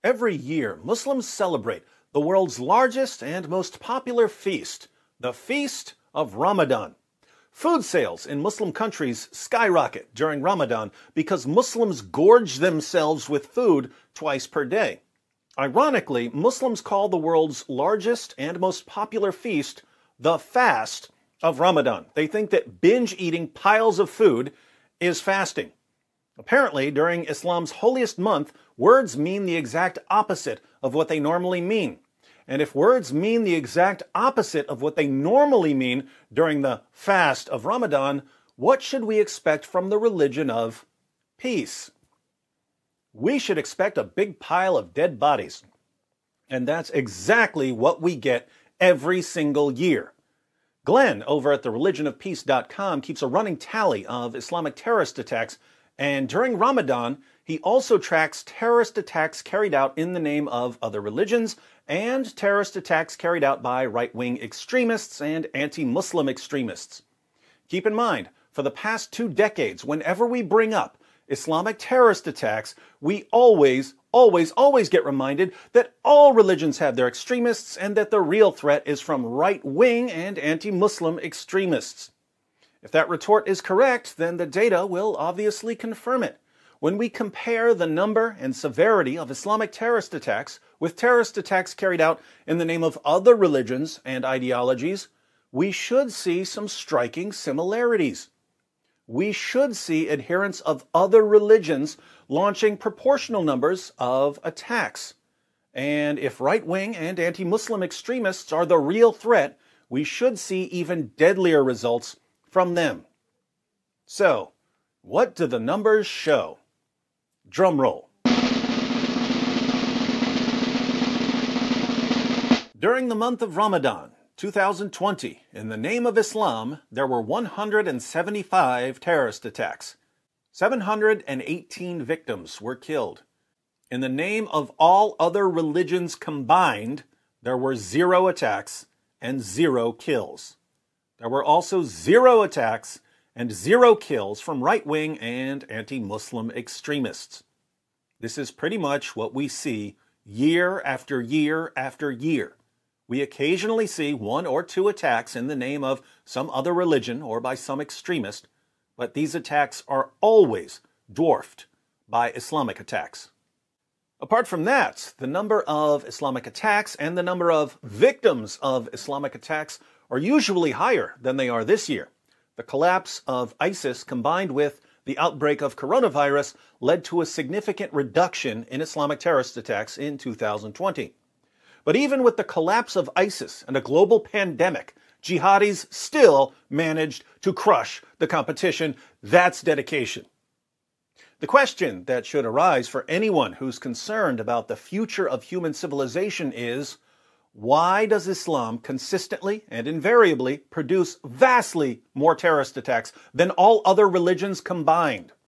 Every year, Muslims celebrate the world's largest and most popular feast, the Feast of Ramadan. Food sales in Muslim countries skyrocket during Ramadan because Muslims gorge themselves with food twice per day. Ironically, Muslims call the world's largest and most popular feast the Fast of Ramadan. They think that binge eating piles of food is fasting. Apparently, during Islam's holiest month, words mean the exact opposite of what they normally mean. And if words mean the exact opposite of what they normally mean during the fast of Ramadan, what should we expect from the religion of peace? We should expect a big pile of dead bodies. And that's exactly what we get every single year. Glenn, over at thereligionofpeace.com, keeps a running tally of Islamic terrorist attacks, and during Ramadan, he also tracks terrorist attacks carried out in the name of other religions and terrorist attacks carried out by right-wing extremists and anti-Muslim extremists. Keep in mind, for the past 2 decades, whenever we bring up Islamic terrorist attacks, we always get reminded that all religions have their extremists and that the real threat is from right-wing and anti-Muslim extremists. If that retort is correct, then the data will obviously confirm it. When we compare the number and severity of Islamic terrorist attacks with terrorist attacks carried out in the name of other religions and ideologies, we should see some striking similarities. We should see adherents of other religions launching proportional numbers of attacks. And if right-wing and anti-Muslim extremists are the real threat, we should see even deadlier results from them. So, what do the numbers show? Drum roll. During the month of Ramadan, 2020, in the name of Islam, there were 175 terrorist attacks. 718 victims were killed. In the name of all other religions combined, there were 0 attacks and 0 kills. There were also 0 attacks and 0 kills from right-wing and anti-Muslim extremists. This is pretty much what we see year after year after year. We occasionally see 1 or 2 attacks in the name of some other religion or by some extremist, but these attacks are always dwarfed by Islamic attacks. Apart from that, the number of Islamic attacks and the number of victims of Islamic attacks are usually higher than they are this year. The collapse of ISIS combined with the outbreak of coronavirus led to a significant reduction in Islamic terrorist attacks in 2020. But even with the collapse of ISIS and a global pandemic, jihadis still managed to crush the competition. That's dedication. The question that should arise for anyone who's concerned about the future of human civilization is, why does Islam consistently and invariably produce vastly more terrorist attacks than all other religions combined?